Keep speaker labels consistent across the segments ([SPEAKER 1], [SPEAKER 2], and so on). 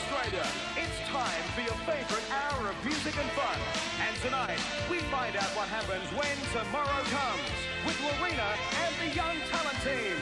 [SPEAKER 1] Australia. It's time for your favourite hour of music and fun. And tonight, we find out what happens when tomorrow comes with Lorena and the Young Talent Team.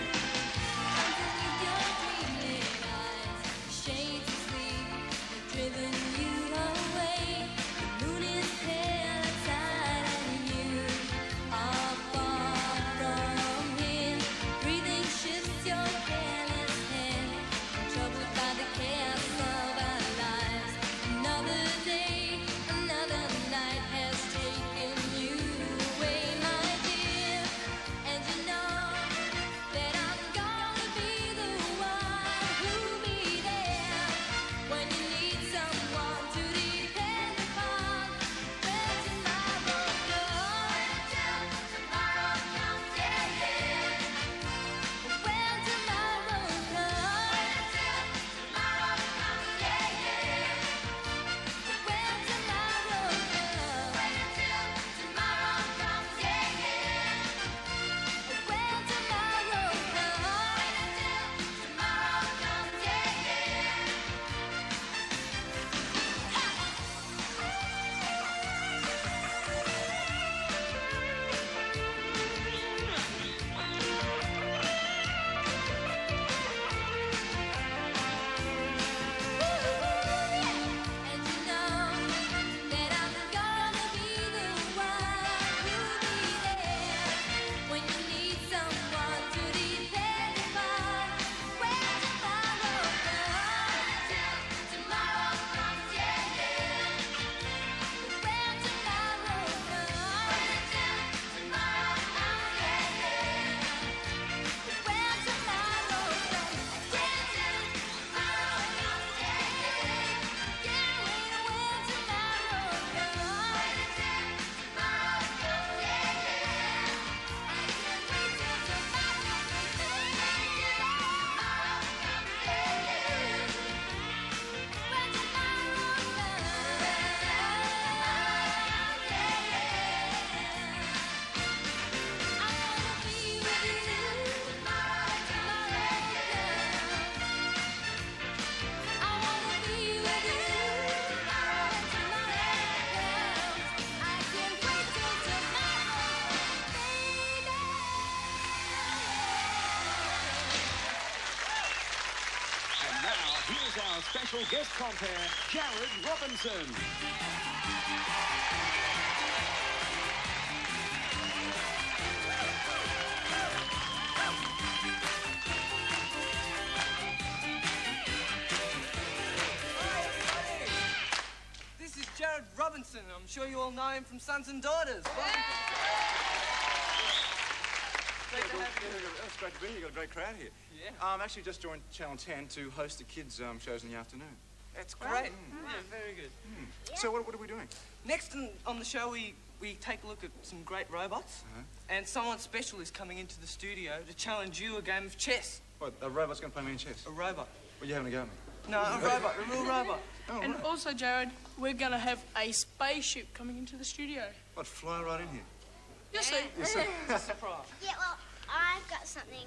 [SPEAKER 2] Here's our special guest compere, Jared Robinson.
[SPEAKER 3] This is Jared Robinson. I'm sure you all know him from Sons and Daughters.
[SPEAKER 4] It's great to be here. You've got a great crowd here.
[SPEAKER 3] Yeah.
[SPEAKER 4] Actually just joined Channel 10 to host the kids' shows in the afternoon.
[SPEAKER 3] That's great. Yeah, very good.
[SPEAKER 4] Yeah. So what are we doing?
[SPEAKER 3] Next on the show, we take a look at some great robots. And someone special is coming into the studio to challenge you a game of chess.
[SPEAKER 4] What, a robot's going to play me in chess?
[SPEAKER 3] A robot.
[SPEAKER 4] What, you having a go at me?
[SPEAKER 3] No, a robot, a real robot.
[SPEAKER 4] Oh,
[SPEAKER 5] and
[SPEAKER 4] right.
[SPEAKER 5] also, Jared, we're going to have a spaceship coming into the studio.
[SPEAKER 4] What, fly right in here?
[SPEAKER 5] You'll see.
[SPEAKER 4] Yes, sir.
[SPEAKER 3] Surprise.
[SPEAKER 6] Yeah, well, I've got something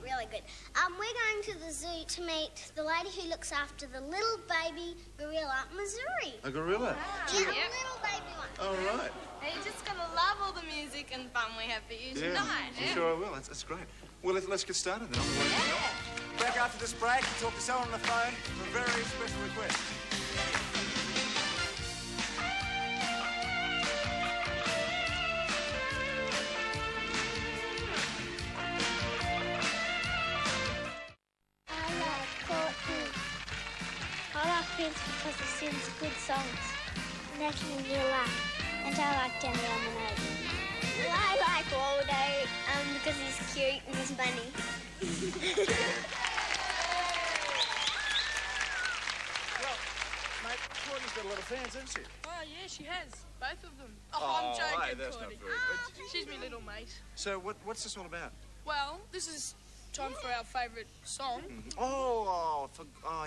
[SPEAKER 6] really good. We're going to the zoo to meet the lady who looks after the little baby gorilla, Missouri.
[SPEAKER 4] A gorilla?
[SPEAKER 6] Yeah, a little baby one.
[SPEAKER 4] All right.
[SPEAKER 7] And you're just going to love all the music and fun we have for you tonight.
[SPEAKER 4] I'm sure I will. That's great. Well, let's get started then.
[SPEAKER 8] Back after this break, talk to someone on the phone for a very special request.
[SPEAKER 6] I like Prince because he sings good songs, making me laugh, and I like Danny Lemonade. I like Waldo because he's cute and he's funny.
[SPEAKER 8] Well, mate, Courtney's got a lot of fans, hasn't she?
[SPEAKER 5] Oh, yeah, she has. Both of them. Oh, I'm joking,
[SPEAKER 4] hey, that's
[SPEAKER 5] Courtney.
[SPEAKER 4] not very good.
[SPEAKER 5] She's my little mate.
[SPEAKER 4] So what's this all about?
[SPEAKER 5] Well, this is time for our favourite song.
[SPEAKER 4] Oh,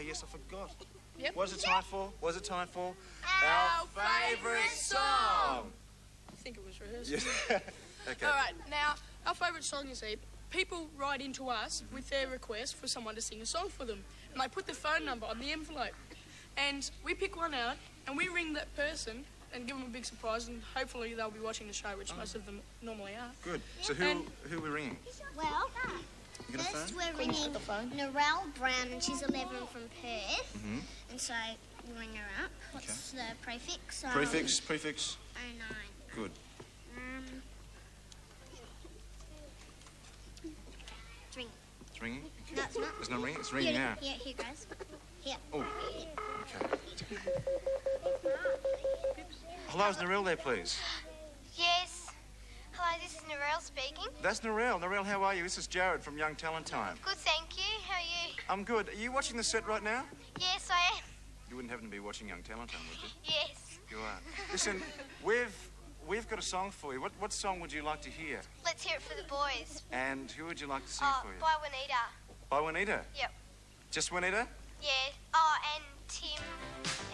[SPEAKER 4] yes, I forgot.
[SPEAKER 5] Yep.
[SPEAKER 4] What's it time for? What's it time for?
[SPEAKER 5] Our favourite song. I think it was rehearsed.
[SPEAKER 4] Yes. Okay.
[SPEAKER 5] All right, now, our favourite song, you see, people write into us with their request for someone to sing a song for them. And they put the phone number on the envelope. And we pick one out, and we ring that person and give them a big surprise, and hopefully they'll be watching the show, which most of them normally are.
[SPEAKER 4] Good. So who are we ringing?
[SPEAKER 6] Well,
[SPEAKER 4] You got a
[SPEAKER 6] first
[SPEAKER 4] phone?
[SPEAKER 6] we're ringing Narelle Brown, and she's 11 from Perth.
[SPEAKER 4] Mm-hmm.
[SPEAKER 6] And so we ring her up. What's the prefix?
[SPEAKER 4] Prefix.
[SPEAKER 6] 09.
[SPEAKER 4] Good.
[SPEAKER 6] It's ringing.
[SPEAKER 4] It's ringing? Okay.
[SPEAKER 6] No, it's not.
[SPEAKER 4] It's not ringing? It's ringing now.
[SPEAKER 6] Yeah, here goes. Here.
[SPEAKER 4] Oh, okay. Hello, is Narelle there, please?
[SPEAKER 7] Yes. Hello, this is Narelle speaking.
[SPEAKER 4] That's Narelle. Narelle, how are you? This is Jared from Young Talent Time.
[SPEAKER 7] Good, thank you. How are you?
[SPEAKER 4] I'm good. Are you watching the set right now?
[SPEAKER 7] Yes, I am.
[SPEAKER 4] You wouldn't happen to be watching Young Talent Time, would you?
[SPEAKER 7] Yes.
[SPEAKER 4] You are. Listen, we've got a song for you. What song would you like to hear?
[SPEAKER 7] Let's hear it for the boys.
[SPEAKER 4] And who would you like to sing for you?
[SPEAKER 7] By Juanita.
[SPEAKER 4] By Juanita?
[SPEAKER 7] Yep.
[SPEAKER 4] Just Juanita?
[SPEAKER 7] Yeah. Oh, and Tim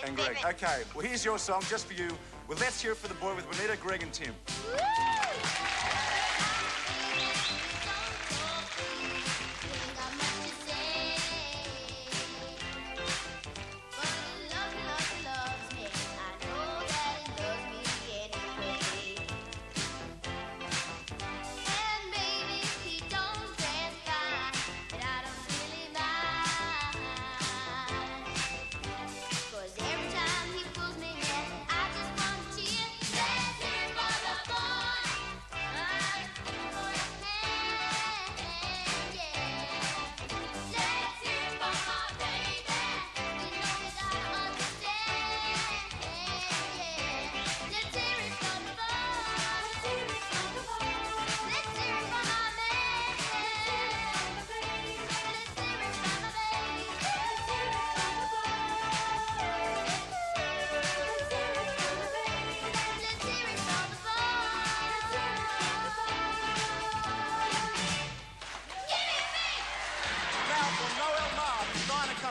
[SPEAKER 4] And Greg.
[SPEAKER 7] Bevan.
[SPEAKER 4] Okay, well, here's your song just for you. Well, let's hear it for the boy with Juanita, Greg, and Tim.
[SPEAKER 7] Woo!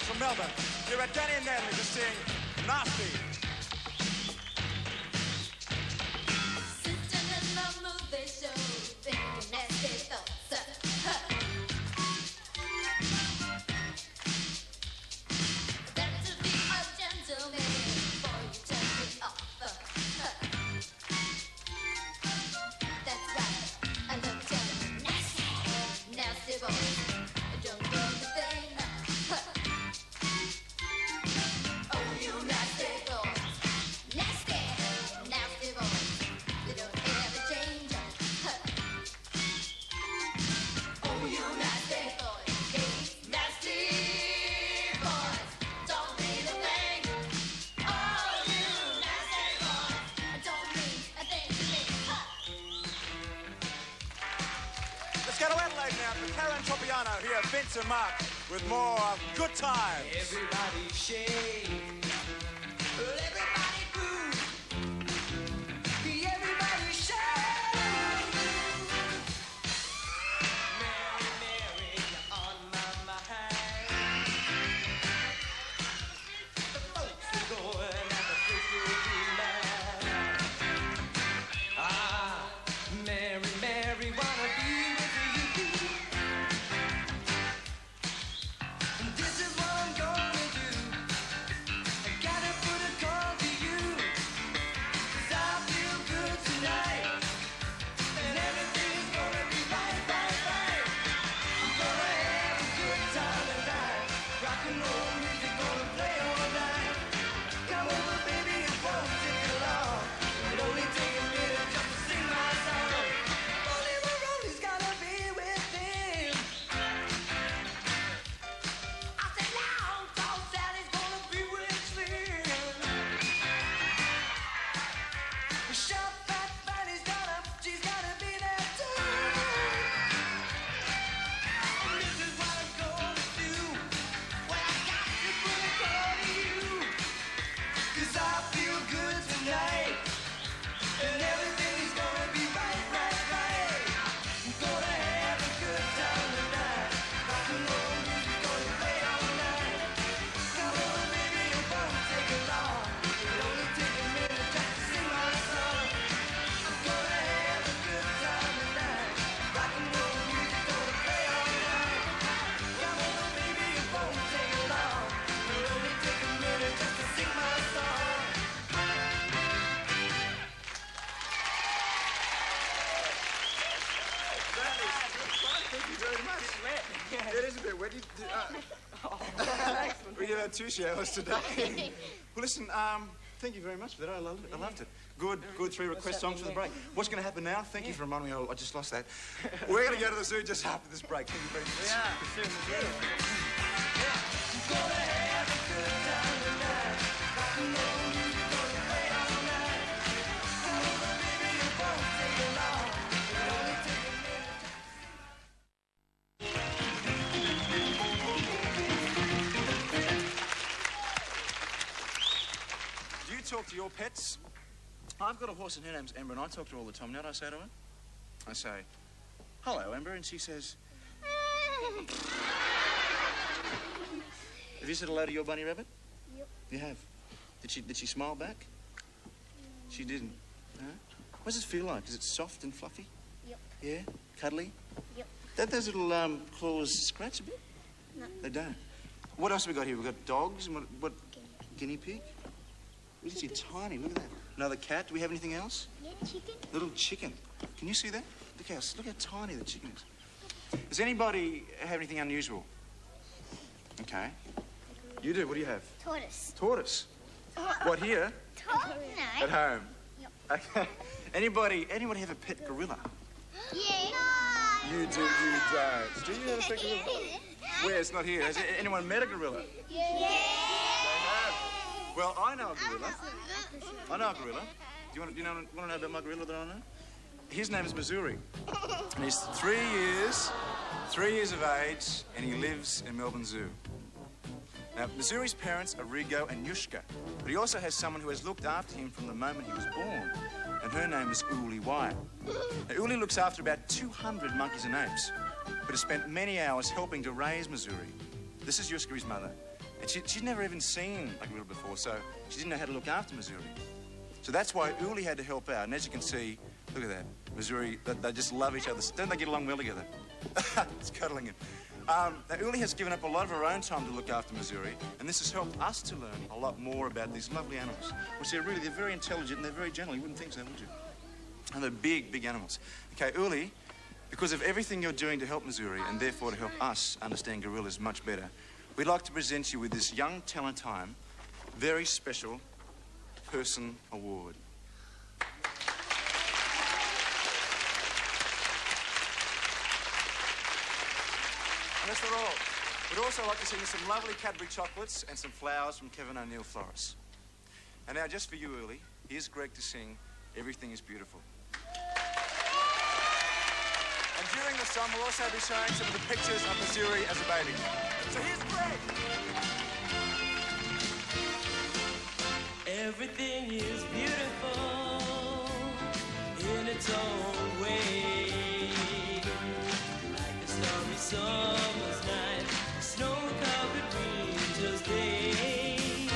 [SPEAKER 8] From Melbourne, here at Danny and Natalie to sing Nasty.
[SPEAKER 9] Sitting in the movie show, thinking nasty thoughts. Got to be a gentleman before you turn me off. That's right, I love telling you nasty, nasty boys. Don't know the thing.
[SPEAKER 8] Here, Vince and Mark with more Good Times.
[SPEAKER 10] Everybody shake. Well, everybody groove. Everybody shake. Mary, Mary, you're on my mind. The folks are going and the place will be mine. Ah, Mary, Mary, wanna be with you. This is what I'm gonna do.
[SPEAKER 4] got 2 showers today. Well, listen, thank you very much for that. I loved it. I loved it. Good 3 request songs for the break. What's going to happen now? Thank you for reminding me. I just lost that. We're going to go to the zoo just after this break. Thank you very much.
[SPEAKER 10] Yeah,
[SPEAKER 4] Do you talk to your pets? I've got a horse and her name's Ember, and I talk to her all the time. You know what I say to her? I say, hello, Ember, and she says... Have you said hello to your bunny rabbit?
[SPEAKER 6] Yep.
[SPEAKER 4] You have? Did she smile back? She didn't. Huh? What does it feel like? Is it soft and fluffy?
[SPEAKER 6] Yep.
[SPEAKER 4] Yeah? Cuddly?
[SPEAKER 6] Yep.
[SPEAKER 4] Don't those little claws scratch a bit?
[SPEAKER 6] No.
[SPEAKER 4] They don't. What else have we got here? We've got dogs and what? Guinea pig? Look at you, tiny. Look at that. Another cat. Do we have anything else?
[SPEAKER 6] Yeah, chicken.
[SPEAKER 4] Little chicken. Can you see that? Look how tiny the chicken is. Does anybody have anything unusual? Okay. You do. What do you have?
[SPEAKER 6] Tortoise.
[SPEAKER 4] Tortoise. What, here?
[SPEAKER 6] No.
[SPEAKER 4] At home?
[SPEAKER 6] Yep.
[SPEAKER 4] Okay. Anybody have a pet gorilla?
[SPEAKER 6] Yeah.
[SPEAKER 4] You do, you don't. Do you have a pet gorilla? Where? It's not here. Has anyone met a gorilla?
[SPEAKER 6] Yeah.
[SPEAKER 4] They have. Well, I know a gorilla. I know a gorilla. Do you want to know about my gorilla that I know? His name is Missouri. And he's 3 years of age, and he lives in Melbourne Zoo. Now, Missouri's parents are Rigo and Yushka, but he also has someone who has looked after him from the moment he was born, and her name is Uli Wyatt. Now, Uli looks after about 200 monkeys and apes, but has spent many hours helping to raise Missouri. This is Yushka, his mother, and she'd never even seen a gorilla before, so she didn't know how to look after Missouri. So that's why Uli had to help out, and as you can see, look at that. Missouri, they just love each other. Don't they get along well together? It's cuddling him. Now, Uli has given up a lot of her own time to look after Missouri, and this has helped us to learn a lot more about these lovely animals. Which they're very intelligent and they're very gentle. You wouldn't think so, would you? And they're big, big animals. Okay, Uli, because of everything you're doing to help Missouri, and therefore to help us understand gorillas much better, we'd like to present you with this Young Talent Time very special person award. And that's not all. We'd also like to send you some lovely Cadbury chocolates and some flowers from Kevin O'Neill Florists. And now, just for you, Uli, here's Greg to sing Everything is Beautiful. And during the song, we'll also be showing some of the pictures of Missouri as a baby. So here's Greg.
[SPEAKER 10] Everything is beautiful in its own way. Like a stormy summer's night, a snow-covered winter's day.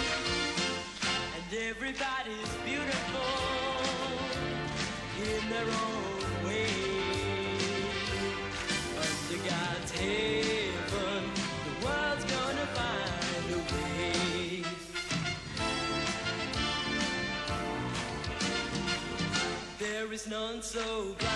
[SPEAKER 10] And everybody's beautiful in their own way. Under God's heaven, the world's gonna find a way. There is none so blind.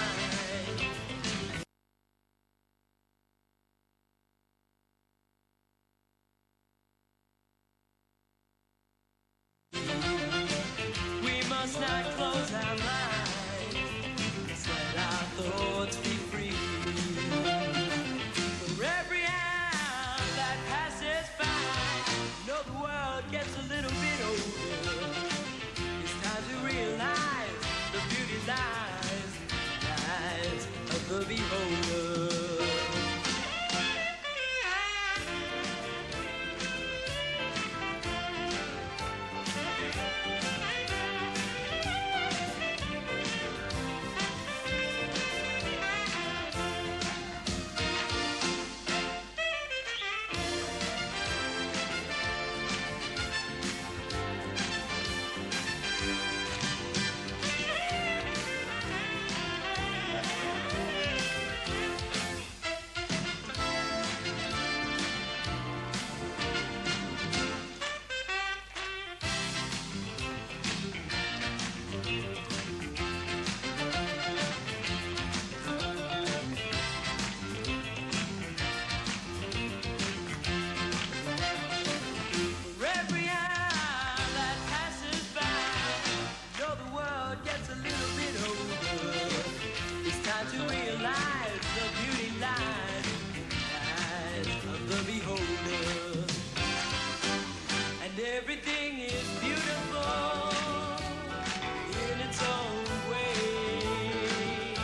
[SPEAKER 10] We must not close our minds. Let our thoughts be free. For every hour that passes by, you know the world gets a little bit older. It's time to realize the beauty lies everything is beautiful in its own way.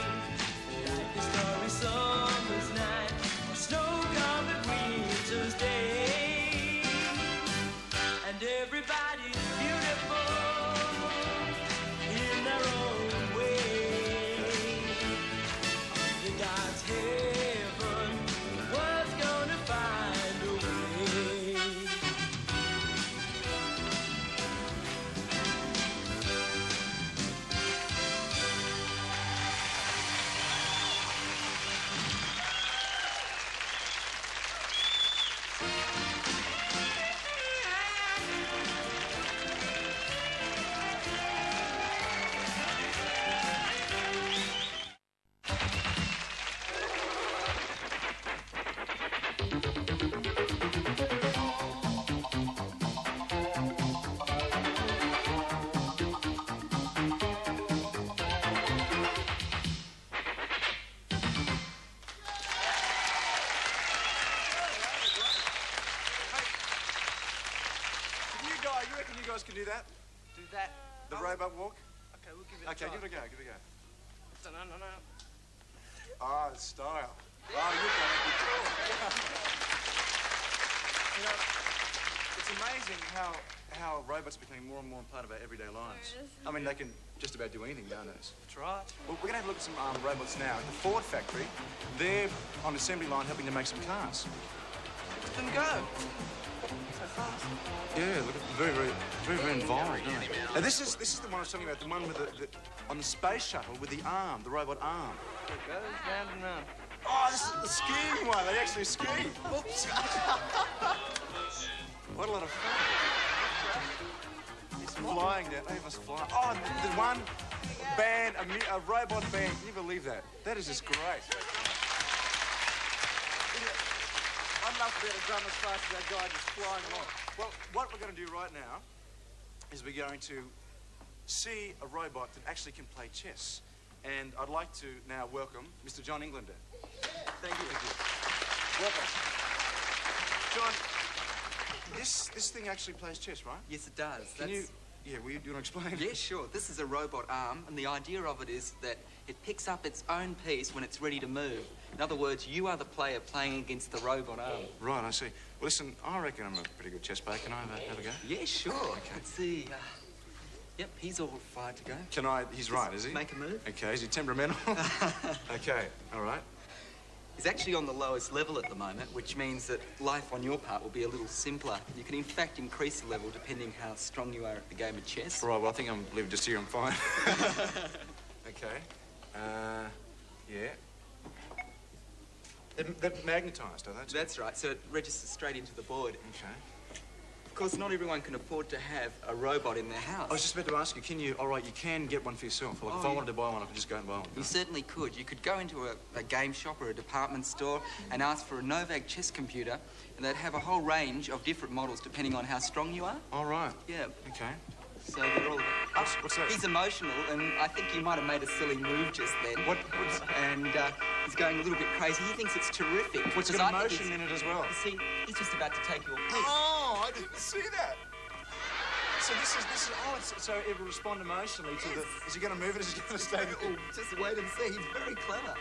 [SPEAKER 10] Like a starry summer's night or snow-covered winter's day. And everybody's beautiful in their own way. Under God's heaven was gonna find a way.
[SPEAKER 4] You reckon you guys can do that?
[SPEAKER 3] Do that.
[SPEAKER 4] The robot walk?
[SPEAKER 3] Okay, we'll give it a
[SPEAKER 4] Okay,
[SPEAKER 3] try.
[SPEAKER 4] give it a go, give it a go.
[SPEAKER 3] No.
[SPEAKER 4] Ah, the style. Oh, you've done a good job. You know, it's amazing how robots are becoming more and more part of our everyday lives. I mean, they can just about do anything, don't they?
[SPEAKER 3] That's right.
[SPEAKER 4] Well, we're going to have a look at some robots now. At the Ford factory, they're on the assembly line helping to make some cars.
[SPEAKER 3] Let them go. So fast.
[SPEAKER 4] Yeah, look, very involved. Now, this is the one I was talking about, the one with the on the space shuttle with the arm, the robot arm.
[SPEAKER 3] There it goes, round and round.
[SPEAKER 4] Oh, this is the skiing one. They actually ski.
[SPEAKER 3] Oops.
[SPEAKER 4] What a lot of fun. He's flying down. They must fly. Oh, the one band, a robot band. Can you believe that? That is just great. I'd love to be able to drum as fast as that guy just flying along. Well, what we're going to do right now is we're going to see a robot that actually can play chess. And I'd like to now welcome Mr. John Englander. Thank you. Welcome. John, this thing actually plays chess, right?
[SPEAKER 11] Yes, it does.
[SPEAKER 4] Do you want to explain?
[SPEAKER 11] Yeah, sure. This is a robot arm, and the idea of it is that it picks up its own piece when it's ready to move. In other words, you are the player playing against the robot arm.
[SPEAKER 4] Right, I see. Well, listen, I reckon I'm a pretty good chess player. Can I have a go?
[SPEAKER 11] Yeah, sure. Okay. Let's see. Yep, he's all fired to go.
[SPEAKER 4] Can I? He's right, is he?
[SPEAKER 11] Make a move.
[SPEAKER 4] Okay, is he temperamental? Okay, all right.
[SPEAKER 11] He's actually on the lowest level at the moment, which means that life on your part will be a little simpler. You can, in fact, increase the level depending how strong you are at the game of chess.
[SPEAKER 4] Right, well, I think I'm leaving just here. I'm fine. Okay. Yeah. They're magnetised, are they?
[SPEAKER 11] That's right, so it registers straight into the board.
[SPEAKER 4] Okay.
[SPEAKER 11] Of course, not everyone can afford to have a robot in their house.
[SPEAKER 4] I was just about to ask you, can you, all right, you can get one for yourself. Like, if I wanted to buy one, I could just go and buy one.
[SPEAKER 11] You certainly could. You could go into a game shop or a department store and ask for a Novak chess computer, and they'd have a whole range of different models depending on how strong you are.
[SPEAKER 4] All right.
[SPEAKER 11] Yeah.
[SPEAKER 4] Okay.
[SPEAKER 11] So they're all...
[SPEAKER 4] What's that?
[SPEAKER 11] He's emotional, and I think you might have made a silly move just then. And he's going a little bit crazy. He thinks it's terrific.
[SPEAKER 4] What's got emotion in it as well?
[SPEAKER 11] You see, he's just about to take your piece.
[SPEAKER 4] Oh, I didn't see that. So this is, so it will respond emotionally to the... Is he going to move it? Is he going to stay...
[SPEAKER 11] Oh, just wait and see. He's very clever.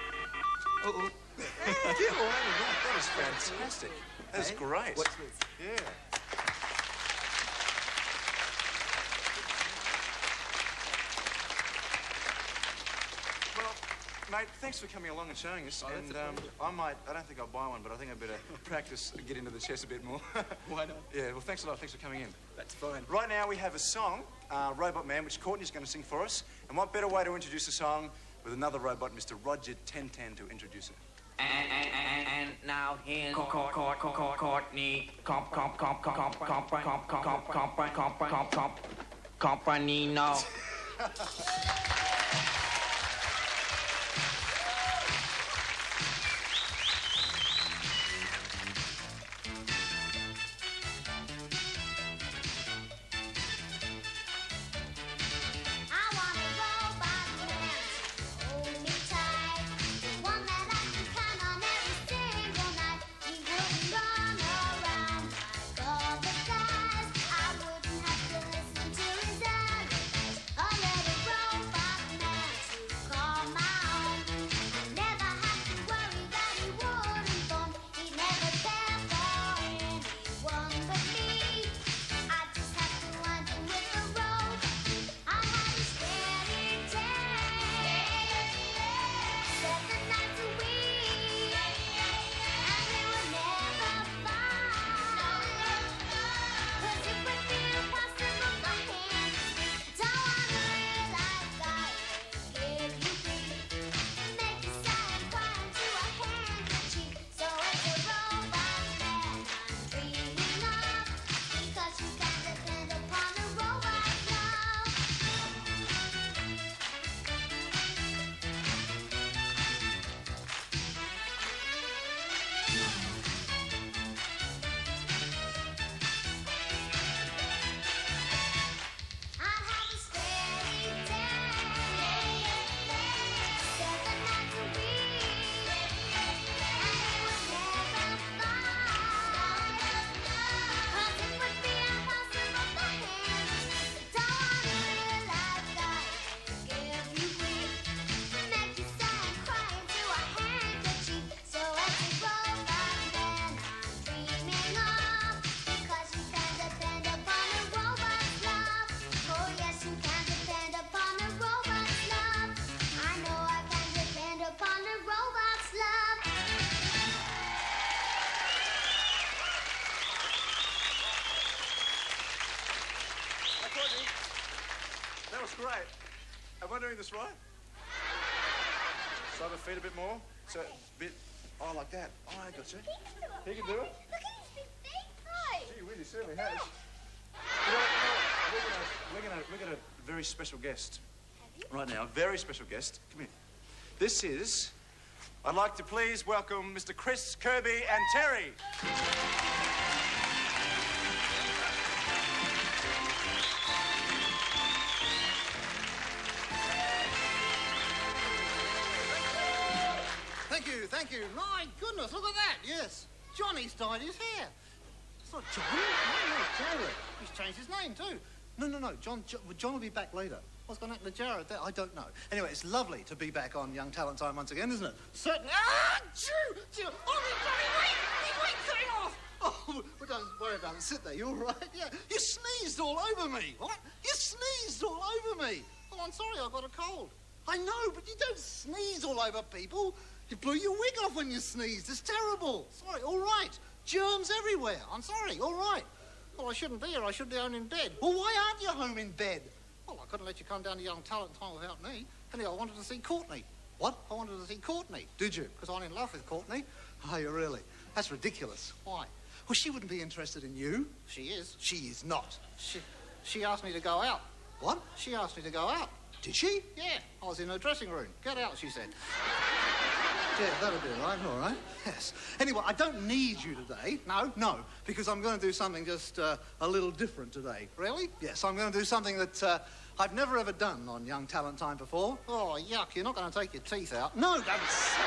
[SPEAKER 11] Uh-oh.
[SPEAKER 4] Get away with that. That is fantastic. That is great.
[SPEAKER 11] Watch this.
[SPEAKER 4] Yeah. Mate, thanks for coming along and showing us.
[SPEAKER 11] Oh,
[SPEAKER 4] and I don't think I'll buy one, but I think I better practice and get into the chess a bit more.
[SPEAKER 11] Why not?
[SPEAKER 4] Yeah, well, thanks a lot. Thanks for coming in.
[SPEAKER 11] That's fine.
[SPEAKER 4] Right now we have a song, Robot Man, which Courtney's going to sing for us. And what better way to introduce a song with another robot, Mr. Roger 1010, to introduce it.
[SPEAKER 12] And now here's Courtney Companino.
[SPEAKER 6] I wouldn't have
[SPEAKER 4] That was great. Am I doing this right? Slide my feet a bit more. So, a bit... Oh, like that. Oh, I got you. He can do it.
[SPEAKER 6] Look at his big feet. Hi.
[SPEAKER 4] Gee whiz, he certainly has. We're gonna a very special guest right now. A very special guest. Come here. This is... I'd like to please welcome Mr. Chris Kirby and Terry.
[SPEAKER 13] Thank you. My goodness, look at that. Yes, Johnny's dyed his hair. It's not Johnny. No, it's Jared. He's changed his name too. No. John will be back later. What's going to happen to Jared? I don't know. Anyway, it's lovely to be back on Young Talent Time once again, isn't it? Certainly. Ah, Jew! Oh, Johnny, wait! Coming off! Oh, well, don't worry about it. Sit there. You all right? Yeah. You sneezed all over me. What? You sneezed all over me. Oh, I'm sorry. I got a cold. I know, but you don't sneeze all over people. You blew your wig off when you sneezed. It's terrible. Sorry. All right. Germs everywhere. I'm sorry. All right. Well, I shouldn't be here. I should be home in bed. Well, why aren't you home in bed? Well, I couldn't let you come down to Young Talent Time without me. Anyway, I wanted to see Courtney. What? I wanted to see Courtney. Did you? Because I'm in love with Courtney. Oh, you really? That's ridiculous. Why? Well, she wouldn't be interested in you. She is. She is not. She asked me to go out. What? She asked me to go out. Did she? Yeah. I was in her dressing room. Get out, she said. Yeah, that'll be all right, yes. Anyway, I don't need you today. No, because I'm going to do something just a little different today. Really? Yes, I'm going to do something that I've never ever done on Young Talent Time before. Oh, yuck, you're not going to take your teeth out. No, don't say.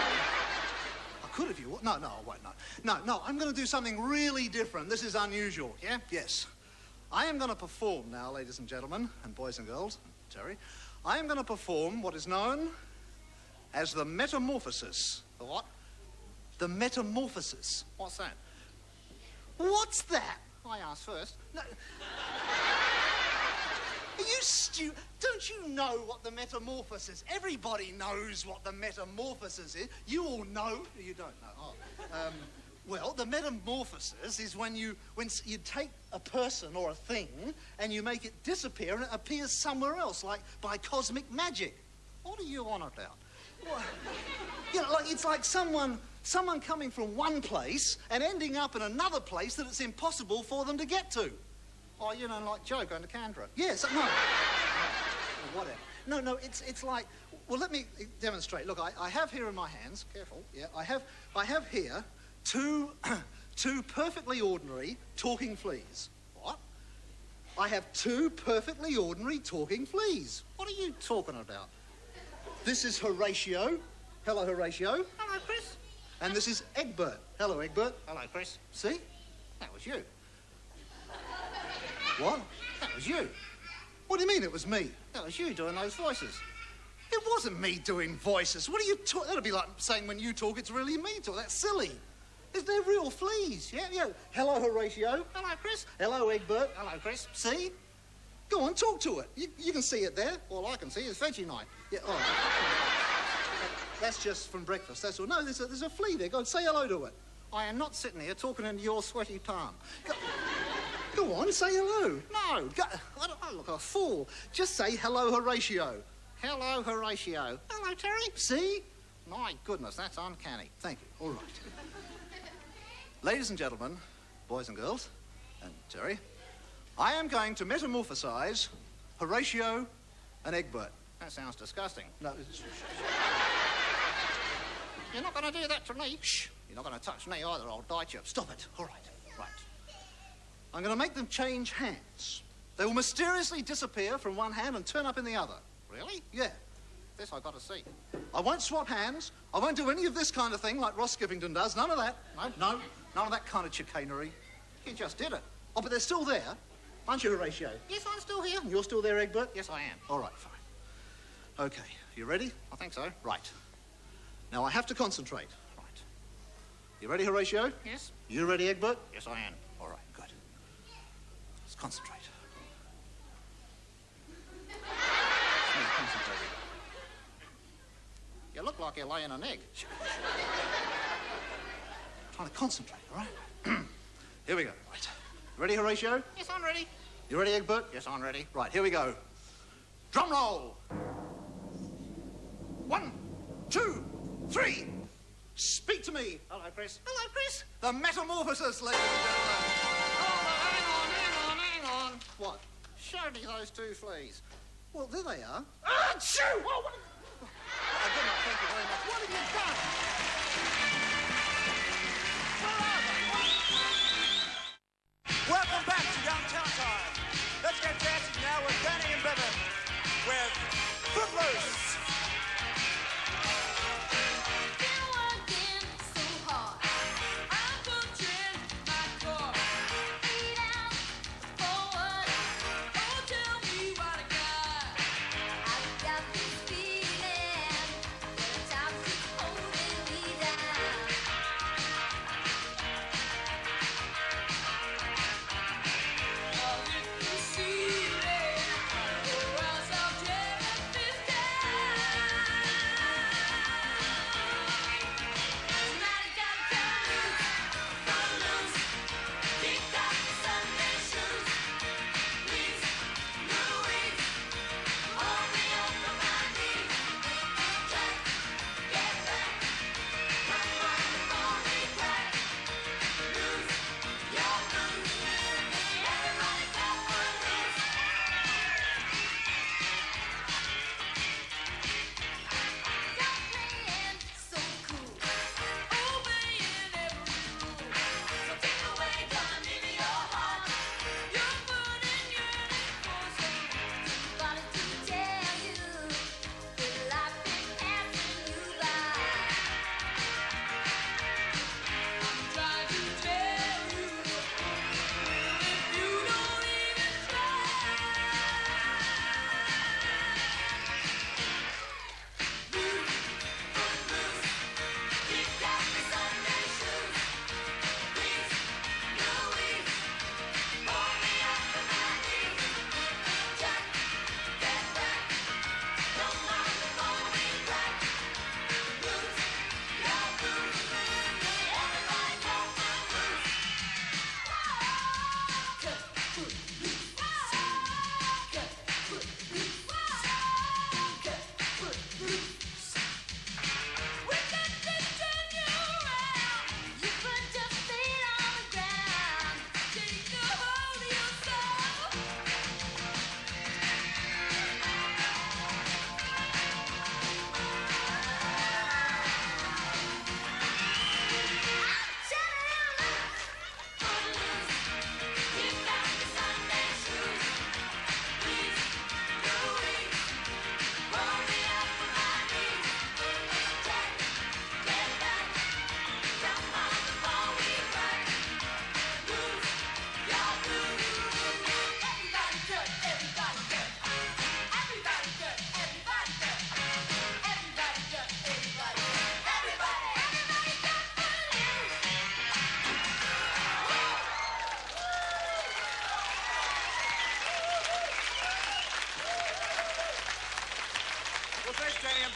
[SPEAKER 13] I could if you would. No, I won't, no, I'm going to do something really different. This is unusual, yeah? Yes. I am going to perform now, ladies and gentlemen, and boys and girls, Terry. I am going to perform what is known as the metamorphosis. The what? The metamorphosis. What's that? What's that? I asked first. No. Are you stupid? Don't you know what the metamorphosis is? Everybody knows what the metamorphosis is. You all know. You don't know. Oh. Well, the metamorphosis is when you take a person or a thing and you make it disappear and it appears somewhere else, like by cosmic magic. What are you on about? Well, you know, it's like someone coming from one place and ending up in another place that it's impossible for them to get to. Oh, you know, like Joe going to Canberra. Yes, no. Whatever. No, it's like... Well, let me demonstrate. Look, I have here in my hands... Careful. Yeah, I have here two perfectly ordinary talking fleas. What? I have two perfectly ordinary talking fleas. What are you talking about? This is Horatio. Hello, Horatio. Hello, Chris. And this is Egbert. Hello, Egbert. Hello, Chris. See? That was you. What? That was you. What do you mean it was me? That was you doing those voices. It wasn't me doing voices. What are you talking... That'd be like saying when you talk, it's really me talking. That's silly. They're real fleas. Yeah. Hello, Horatio. Hello, Chris. Hello, Egbert. Hello, Chris. See? Go on, talk to it. You can see it there. All I can see is veggie night. Yeah, all right. That's just from breakfast, that's all. No, there's a flea there. Go on, say hello to it. I am not sitting here talking into your sweaty palm. Go on, say hello. No, I don't look a fool. Just say hello, Horatio. Hello, Horatio. Hello, Terry. See? My goodness, that's uncanny. Thank you. All right. Ladies and gentlemen, boys and girls, and Terry, I am going to metamorphosize Horatio and Egbert. That sounds disgusting. No. You're not going to do that to me. Shh. You're not going to touch me either. I'll bite you. Stop it. All right. Right. I'm going to make them change hands. They will mysteriously disappear from one hand and turn up in the other. Really? Yeah. This I've got to see. I won't swap hands. I won't do any of this kind of thing like Ross Skivington does. None of that. No. None of that kind of chicanery. You just did it. Oh, but they're still there. Aren't you, Horatio? Yes, I'm still here. And you're still there, Egbert? Yes, I am. All right, fine. OK, you ready? I think so. Right. Now, I have to concentrate. Right. You ready, Horatio? Yes. You ready, Egbert? Yes, I am. All right, good. Let's concentrate. You look like you're laying an egg. Trying to concentrate, all right? Here we go. Right. Ready, Horatio? Yes, I'm ready. You ready, Egbert? Yes, I'm ready. Right, here we go. Drum roll. 1, 2, 3. Speak to me. Hello, Chris. Hello, Chris. The Metamorphosis, ladies and gentlemen. Oh, hang on. What? Show me those 2 fleas. Well, there they are. Achoo! Oh, what? Oh, good enough, thank you very much. What have you done?
[SPEAKER 8] Welcome back to Young Talent Time. Let's get dancing now with Danny and Bevan with Footloose.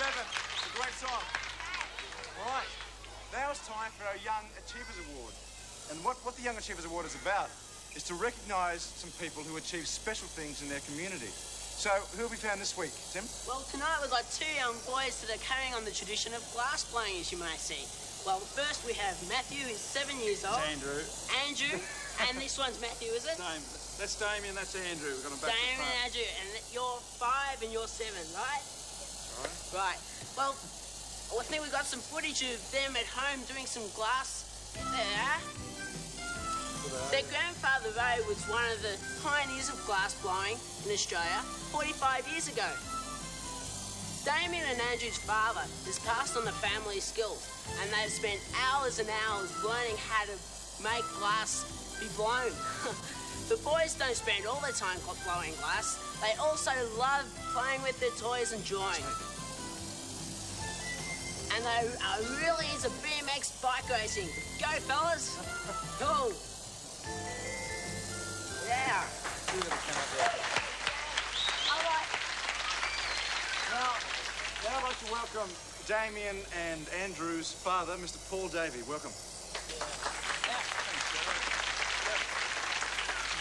[SPEAKER 8] It's a great song. All right, now it's time for our Young Achievers Award. And what the Young Achievers Award is about is to recognise some people who achieve special things in their community. So, who have we found this week, Tim?
[SPEAKER 14] Well, tonight we've got 2 young boys that are carrying on the tradition of glass blowing, as you may see. Well, first we have Matthew, who's 7 years old.
[SPEAKER 4] It's Andrew.
[SPEAKER 14] Andrew, and this one's Matthew, is it?
[SPEAKER 4] That's Damien, that's Andrew. We're going to back
[SPEAKER 14] Damien and Andrew, and you're 5 and you're 7, right? Right. Well, I think we've got some footage of them at home doing some glass. There. Their grandfather, Ray, was one of the pioneers of glass blowing in Australia 45 years ago. Damien and Andrew's father has passed on the family skills, and they've spent hours and hours learning how to make glass be blown. The boys don't spend all their time blowing glass. They also love playing with their toys and drawing. And they are really into BMX bike racing. Go, fellas! Go! Yeah. All right.
[SPEAKER 4] Now I'd like to welcome Damien and Andrew's father, Mr. Paul Davey. Welcome.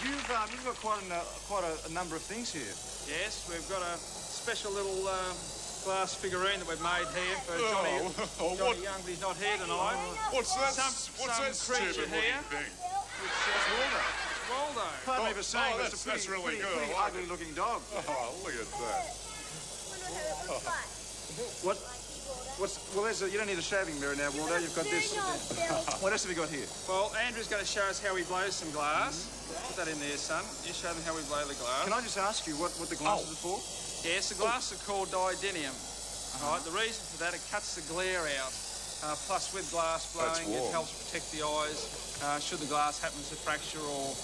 [SPEAKER 8] you've got quite a number of things here.
[SPEAKER 15] Yes, we've got a special little glass figurine that we've made here for Johnny Young, but he's not here tonight.
[SPEAKER 16] What's that?
[SPEAKER 15] Some
[SPEAKER 16] stupid
[SPEAKER 15] creature here.
[SPEAKER 16] thing?
[SPEAKER 15] Waldo.
[SPEAKER 8] Pardon me for saying,
[SPEAKER 16] that's really good.
[SPEAKER 8] Pretty ugly-looking dog.
[SPEAKER 16] Oh, look at that.
[SPEAKER 8] Well, you don't need a shaving mirror now, Waldo. You've got this. What else have we got here?
[SPEAKER 15] Well, Andrew's going to show us how he blows some glass. Put that in there, son. You show them how we blow the glass.
[SPEAKER 8] Can I just ask you what the glasses are for?
[SPEAKER 15] Yes, the glasses are called diadinium. Right, the reason for that, it cuts the glare out. Plus, with glass blowing, it helps protect the eyes. Should the glass happen to fracture or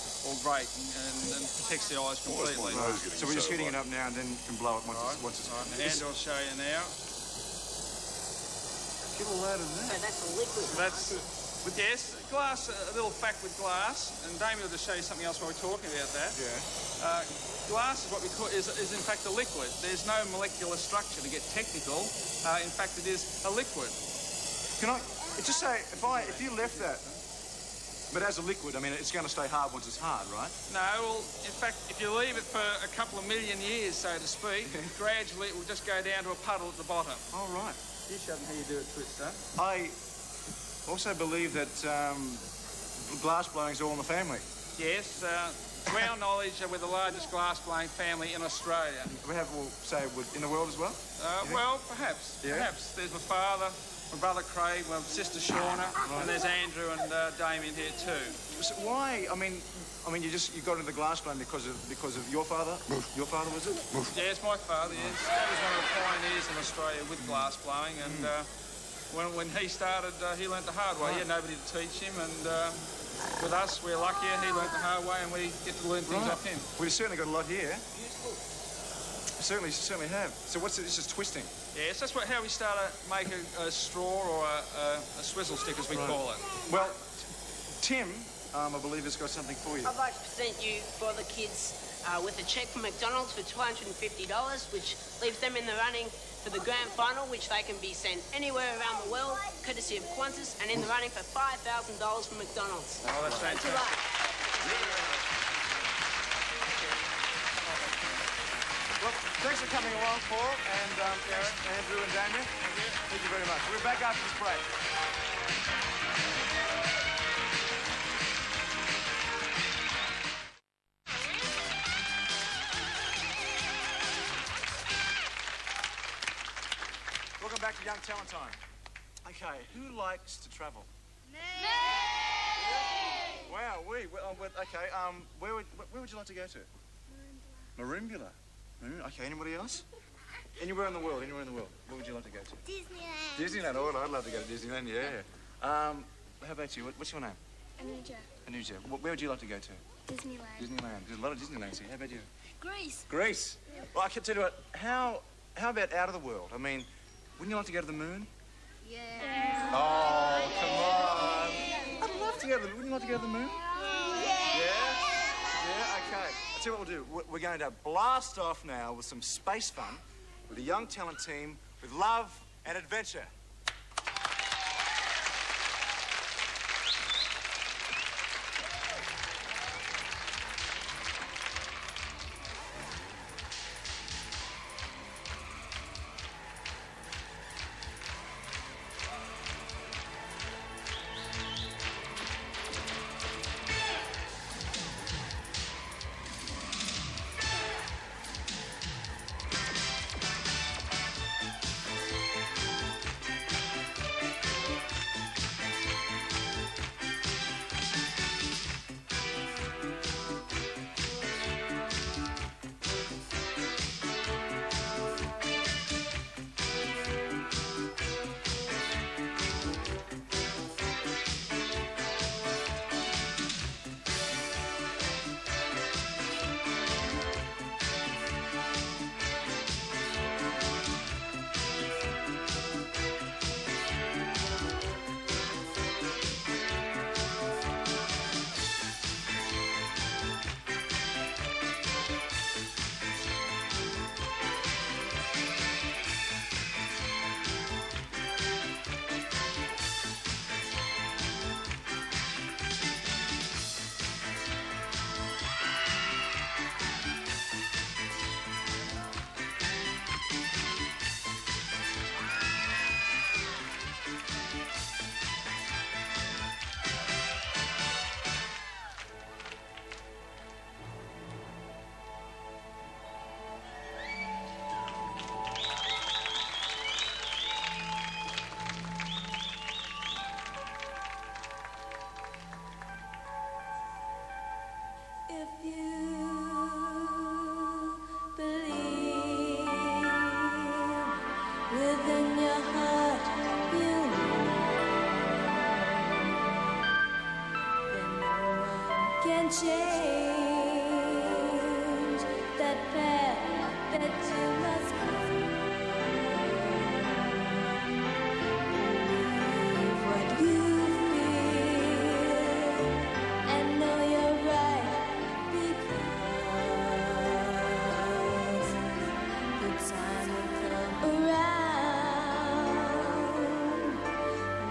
[SPEAKER 15] break, and protects the eyes completely.
[SPEAKER 8] So we're just heating it up now, and then you can blow it once it's.
[SPEAKER 15] Right, and Andrew will show you now.
[SPEAKER 8] Get all out of there.
[SPEAKER 14] So that's a liquid.
[SPEAKER 15] Yes, glass. A little fact with glass, and Damien will just show you something else while we're talking about that.
[SPEAKER 8] Yeah.
[SPEAKER 15] Glass is what we call is in fact a liquid. There's no molecular structure to get technical. In fact, it is a liquid.
[SPEAKER 8] Can I just say, if you left that, but as a liquid, I mean, it's going to stay hard once it's hard, right?
[SPEAKER 15] No, well, in fact, if you leave it for a couple of million years, so to speak, gradually it will just go down to a puddle at the bottom.
[SPEAKER 8] Oh, right.
[SPEAKER 15] You show them how you do it, Twister.
[SPEAKER 8] I also believe that glass blowing is all in the family.
[SPEAKER 15] Yes, to our knowledge, we're the largest glass blowing family in Australia.
[SPEAKER 8] We have, in the world as well?
[SPEAKER 15] Well, perhaps.
[SPEAKER 8] Yeah.
[SPEAKER 15] Perhaps. There's my father, my brother Craig, my sister Shauna, and there's Andrew and Damien here too.
[SPEAKER 8] So why? I mean, you got into the glass blowing because of your father. Your father, was it?
[SPEAKER 15] Yes, my father. Yes, Dad was one of the pioneers in Australia with glass blowing, and when he started, he learnt the hard way. He had nobody to teach him, and with us, we're luckier. He learnt the hard way, and we get to learn things off him.
[SPEAKER 8] We've certainly got a lot here. Certainly have. So what's it? This is twisting.
[SPEAKER 15] Yes, that's how we start to make a straw or a swizzle stick, as we call it.
[SPEAKER 8] Well, Tim, I believe, has got something for you.
[SPEAKER 14] I'd like to present you for the kids with a cheque from McDonald's for $250, which leaves them in the running for the grand final, which they can be sent anywhere around the world, courtesy of Qantas, and in the running for $5,000 from McDonald's.
[SPEAKER 15] Oh, that's fantastic.
[SPEAKER 8] Well, thanks for coming along, Paul, and Andrew and Damien. Thank you very much. We're back after this break. Welcome back to Young Talent Time. Okay, who likes to travel? Me! Wow, okay, where would you like to go to? Marimbula. Okay, anybody else? Anywhere in the world, Where would you like to go to?
[SPEAKER 6] Disneyland.
[SPEAKER 8] Disneyland, oh, I'd love to go to Disneyland, yeah. How about you? What's your name?
[SPEAKER 6] Anuja.
[SPEAKER 8] Anuja. Where would you like to go to?
[SPEAKER 6] Disneyland.
[SPEAKER 8] Disneyland. There's a lot of Disneylands here. How about you?
[SPEAKER 6] Greece.
[SPEAKER 8] Greece. Well, I can tell you what, how about out of the world? I mean, wouldn't you like to go to the moon?
[SPEAKER 6] Yeah.
[SPEAKER 8] Oh, come on. I'd love to go to the moon. Wouldn't you like to go to the moon? Yeah? Yeah, okay. I'll tell you what we'll do. We're going to blast off now with some space fun with a Young Talent team with love and adventure.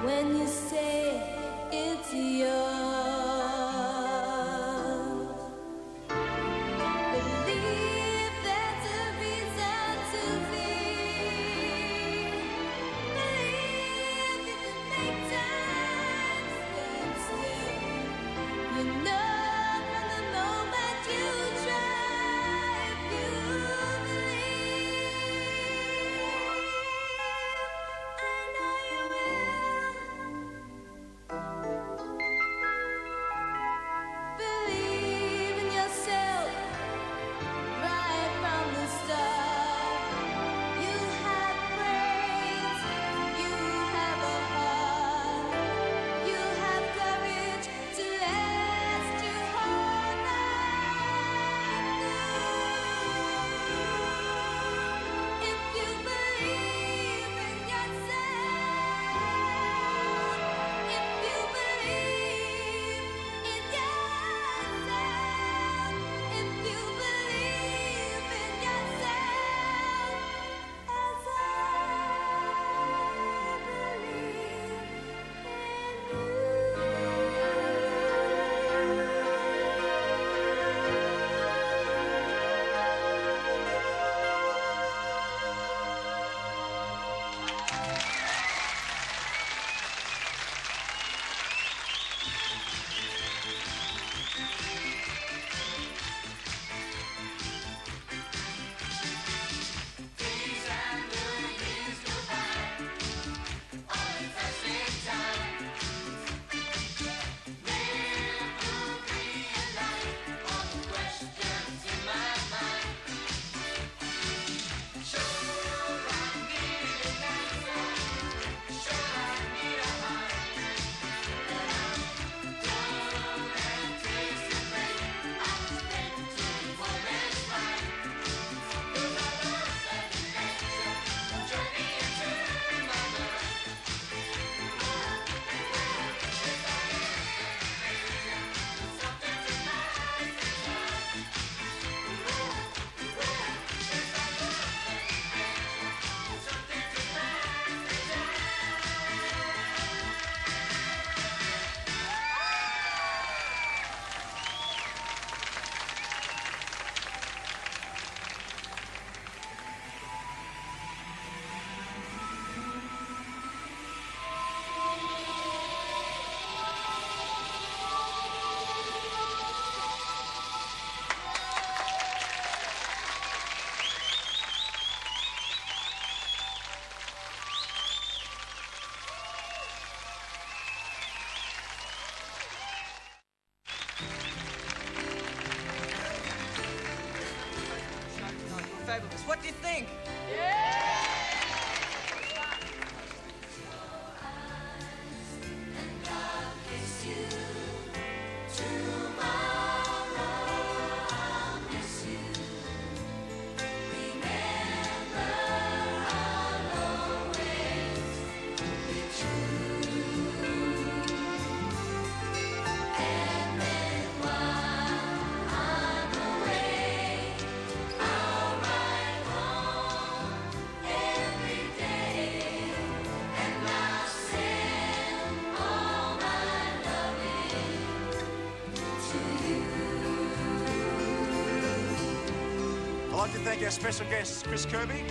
[SPEAKER 9] when you say it's yours. Believe there's a reason to feel. Believe you can make time stand still. You know from the moment you try, if you believe, I know you will. Believe in yourself right from the start. You have brains, you have a heart, you have courage to last your whole life through. If you believe in yourself, if you believe in yourself, if you believe in yourself, as I
[SPEAKER 3] Fabulous. What do you think?
[SPEAKER 8] I'd like to thank our special guest, Chris Kirby.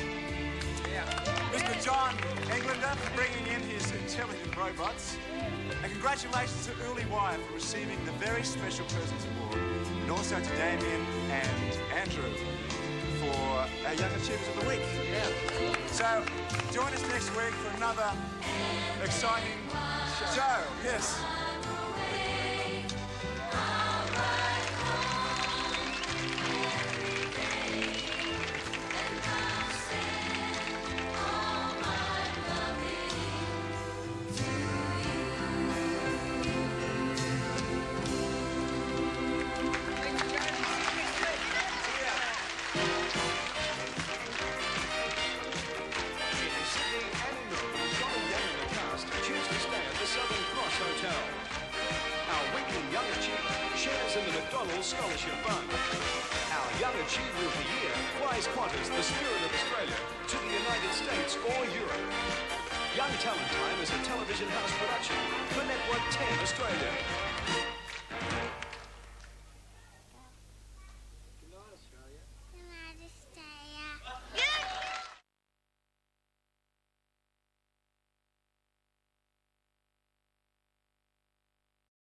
[SPEAKER 8] Mr. John Englander for bringing in his intelligent robots. And congratulations to Uli Wyatt for receiving the very special President's Award. And also to Damien and Andrew for our Young Achievers of the Week. So, join us next week for another exciting show. Yes.
[SPEAKER 1] Scholarship Fund. Our Young Achiever of the Year flies Qantas, the Spirit of Australia, to the United States or Europe. Young Talent Time is a television television house production for Network 10 Australia.